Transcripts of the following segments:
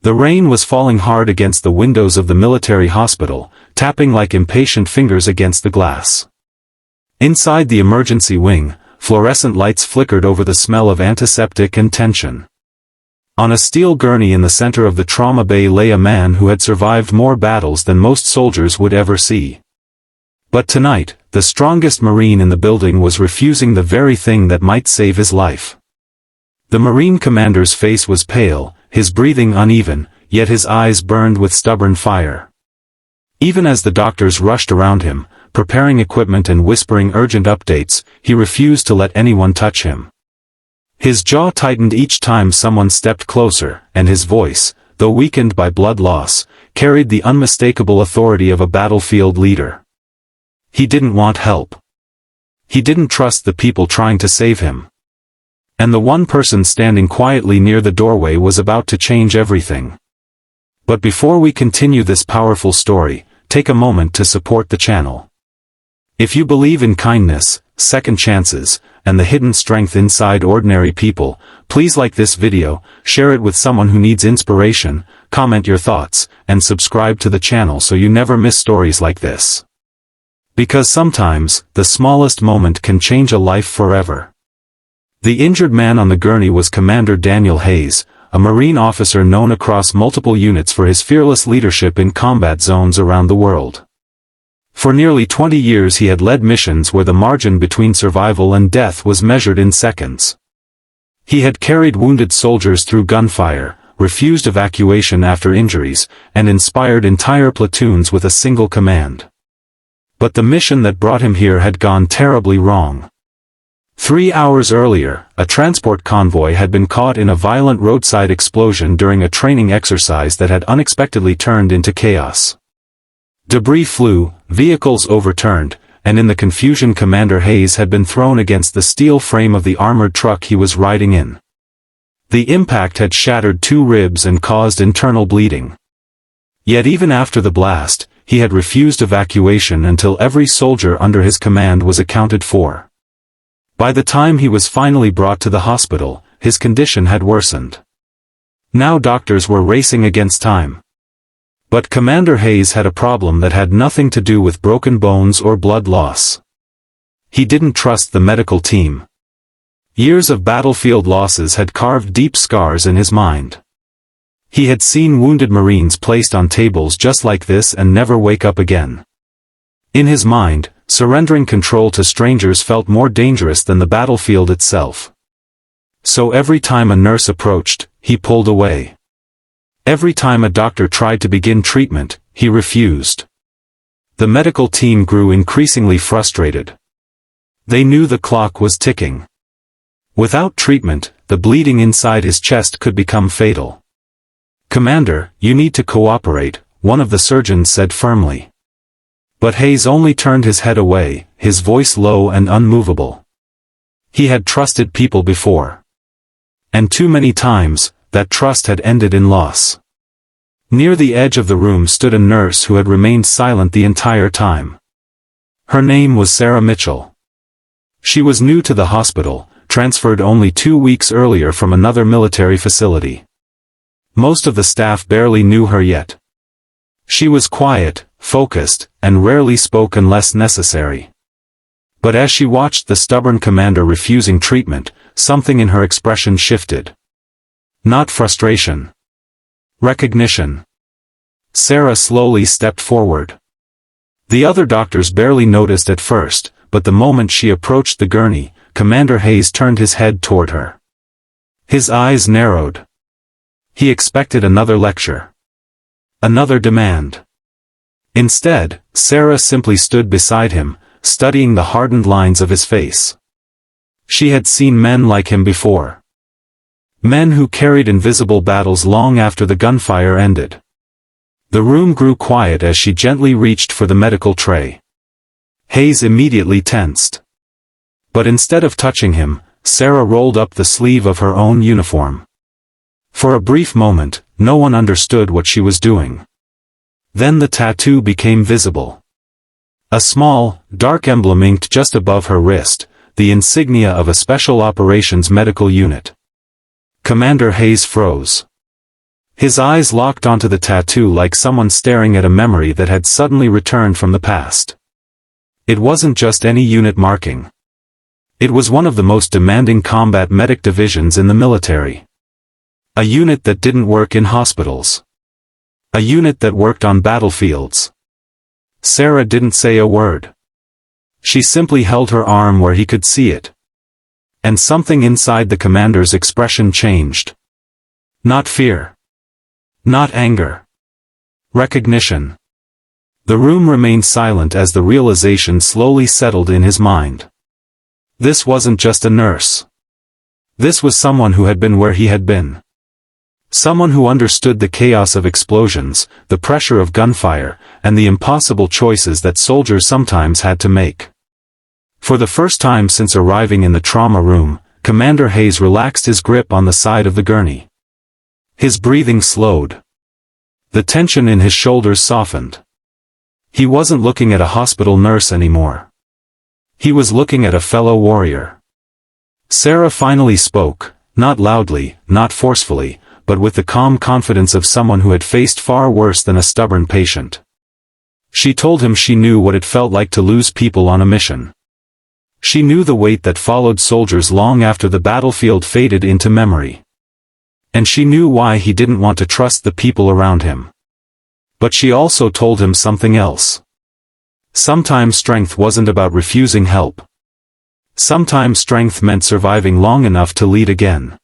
The rain was falling hard against the windows of the military hospital, tapping like impatient fingers against the glass. Inside the emergency wing, fluorescent lights flickered over the smell of antiseptic and tension. On a steel gurney in the center of the trauma bay lay a man who had survived more battles than most soldiers would ever see. But tonight, the strongest Marine in the building was refusing the very thing that might save his life. The Marine commander's face was pale, his breathing uneven, yet his eyes burned with stubborn fire. Even as the doctors rushed around him, preparing equipment and whispering urgent updates, he refused to let anyone touch him. His jaw tightened each time someone stepped closer, and his voice, though weakened by blood loss, carried the unmistakable authority of a battlefield leader. He didn't want help. He didn't trust the people trying to save him. And the one person standing quietly near the doorway was about to change everything. But before we continue this powerful story, take a moment to support the channel. If you believe in kindness, second chances, and the hidden strength inside ordinary people, please like this video, share it with someone who needs inspiration, comment your thoughts, and subscribe to the channel so you never miss stories like this. Because sometimes, the smallest moment can change a life forever. The injured man on the gurney was Commander Daniel Hayes, a Marine officer known across multiple units for his fearless leadership in combat zones around the world. For nearly 20 years he had led missions where the margin between survival and death was measured in seconds. He had carried wounded soldiers through gunfire, refused evacuation after injuries, and inspired entire platoons with a single command. But the mission that brought him here had gone terribly wrong. 3 hours earlier, a transport convoy had been caught in a violent roadside explosion during a training exercise that had unexpectedly turned into chaos. Debris flew, vehicles overturned, and in the confusion Commander Hayes had been thrown against the steel frame of the armored truck he was riding in. The impact had shattered 2 ribs and caused internal bleeding. Yet even after the blast, he had refused evacuation until every soldier under his command was accounted for. By the time he was finally brought to the hospital, his condition had worsened. Now doctors were racing against time. But Commander Hayes had a problem that had nothing to do with broken bones or blood loss. He didn't trust the medical team. Years of battlefield losses had carved deep scars in his mind. He had seen wounded Marines placed on tables just like this and never wake up again. In his mind, surrendering control to strangers felt more dangerous than the battlefield itself. So every time a nurse approached, he pulled away. Every time a doctor tried to begin treatment, he refused. The medical team grew increasingly frustrated. They knew the clock was ticking. Without treatment, the bleeding inside his chest could become fatal. "Commander, you need to cooperate," one of the surgeons said firmly. But Hayes only turned his head away, his voice low and unmovable. He had trusted people before. And too many times, that trust had ended in loss. Near the edge of the room stood a nurse who had remained silent the entire time. Her name was Sarah Mitchell. She was new to the hospital, transferred only 2 weeks earlier from another military facility. Most of the staff barely knew her yet. She was quiet, focused, and rarely spoke unless necessary. But as she watched the stubborn commander refusing treatment, something in her expression shifted. Not frustration. Recognition. Sarah slowly stepped forward. The other doctors barely noticed at first, but the moment she approached the gurney, Commander Hayes turned his head toward her. His eyes narrowed. He expected another lecture. Another demand. Instead, Sarah simply stood beside him, studying the hardened lines of his face. She had seen men like him before. Men who carried invisible battles long after the gunfire ended. The room grew quiet as she gently reached for the medical tray. Hayes immediately tensed. But instead of touching him, Sarah rolled up the sleeve of her own uniform. For a brief moment, no one understood what she was doing. Then the tattoo became visible. A small, dark emblem inked just above her wrist, the insignia of a Special Operations Medical Unit. Commander Hayes froze. His eyes locked onto the tattoo like someone staring at a memory that had suddenly returned from the past. It wasn't just any unit marking. It was one of the most demanding combat medic divisions in the military. A unit that didn't work in hospitals. A unit that worked on battlefields. Sarah didn't say a word. She simply held her arm where he could see it. And something inside the commander's expression changed. Not fear. Not anger. Recognition. The room remained silent as the realization slowly settled in his mind. This wasn't just a nurse. This was someone who had been where he had been. Someone who understood the chaos of explosions, the pressure of gunfire, and the impossible choices that soldiers sometimes had to make. For the first time since arriving in the trauma room, Commander Hayes relaxed his grip on the side of the gurney. His breathing slowed. The tension in his shoulders softened. He wasn't looking at a hospital nurse anymore. He was looking at a fellow warrior. Sarah finally spoke, not loudly, not forcefully, but with the calm confidence of someone who had faced far worse than a stubborn patient. She told him she knew what it felt like to lose people on a mission. She knew the weight that followed soldiers long after the battlefield faded into memory. And she knew why he didn't want to trust the people around him. But she also told him something else. Sometimes strength wasn't about refusing help. Sometimes strength meant surviving long enough to lead again.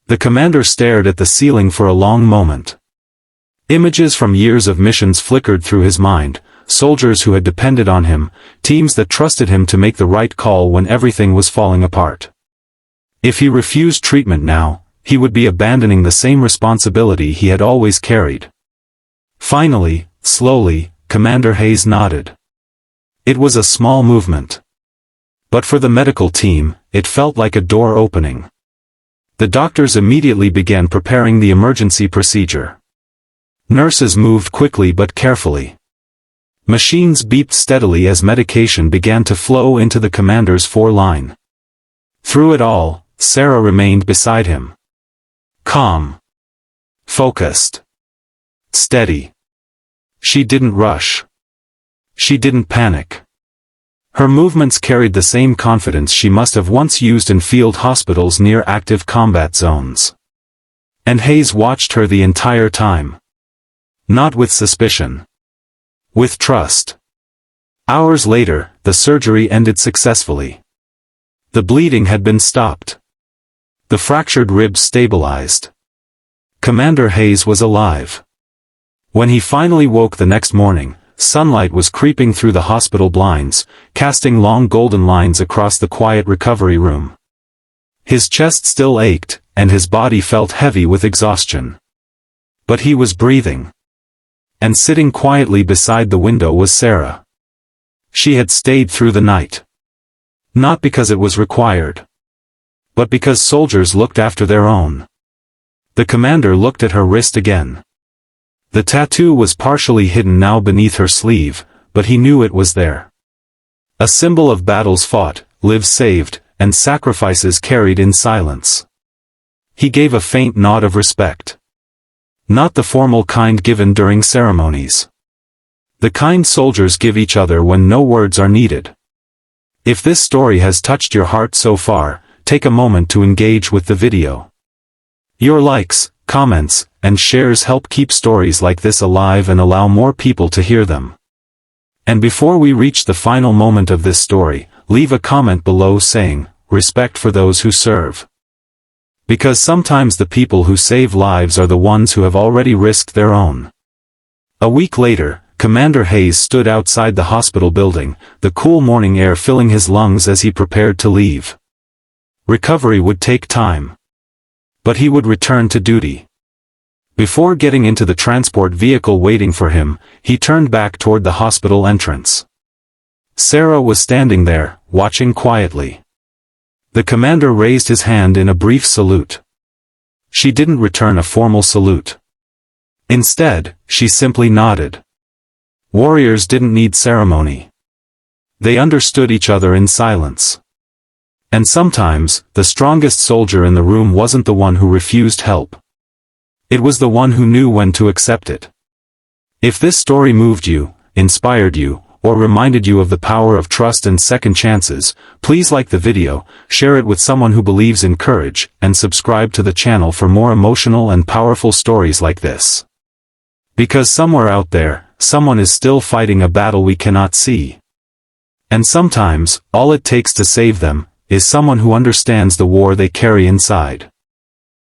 The commander stared at the ceiling for a long moment. Images from years of missions flickered through his mind, soldiers who had depended on him, teams that trusted him to make the right call when everything was falling apart. If he refused treatment now, he would be abandoning the same responsibility he had always carried. Finally, slowly, Commander Hayes nodded. It was a small movement. But for the medical team, it felt like a door opening. The doctors immediately began preparing the emergency procedure. Nurses moved quickly but carefully. Machines beeped steadily as medication began to flow into the commander's foreline. Through it all, Sarah remained beside him. Calm. Focused. Steady. She didn't rush. She didn't panic. Her movements carried the same confidence she must have once used in field hospitals near active combat zones. And Hayes watched her the entire time. Not with suspicion. With trust. Hours later, the surgery ended successfully. The bleeding had been stopped. The fractured ribs stabilized. Commander Hayes was alive. When he finally woke the next morning, sunlight was creeping through the hospital blinds, casting long golden lines across the quiet recovery room. His chest still ached, and his body felt heavy with exhaustion. But he was breathing. And sitting quietly beside the window was Sarah. She had stayed through the night. Not because it was required. But because soldiers looked after their own. The commander looked at her wrist again. The tattoo was partially hidden now beneath her sleeve, but he knew it was there. A symbol of battles fought, lives saved, and sacrifices carried in silence. He gave a faint nod of respect. Not the formal kind given during ceremonies. The kind soldiers give each other when no words are needed. If this story has touched your heart so far, take a moment to engage with the video. Your likes, comments, and shares help keep stories like this alive and allow more people to hear them. And before we reach the final moment of this story, leave a comment below saying, "Respect for those who serve." Because sometimes the people who save lives are the ones who have already risked their own. A week later, Commander Hayes stood outside the hospital building, the cool morning air filling his lungs as he prepared to leave. Recovery would take time. But he would return to duty. Before getting into the transport vehicle waiting for him, he turned back toward the hospital entrance. Sarah was standing there, watching quietly. The commander raised his hand in a brief salute. She didn't return a formal salute. Instead, she simply nodded. Warriors didn't need ceremony. They understood each other in silence. And sometimes, the strongest soldier in the room wasn't the one who refused help. It was the one who knew when to accept it. If this story moved you, inspired you, or reminded you of the power of trust and second chances, please like the video, share it with someone who believes in courage, and subscribe to the channel for more emotional and powerful stories like this. Because somewhere out there, someone is still fighting a battle we cannot see. And sometimes, all it takes to save them, is someone who understands the war they carry inside.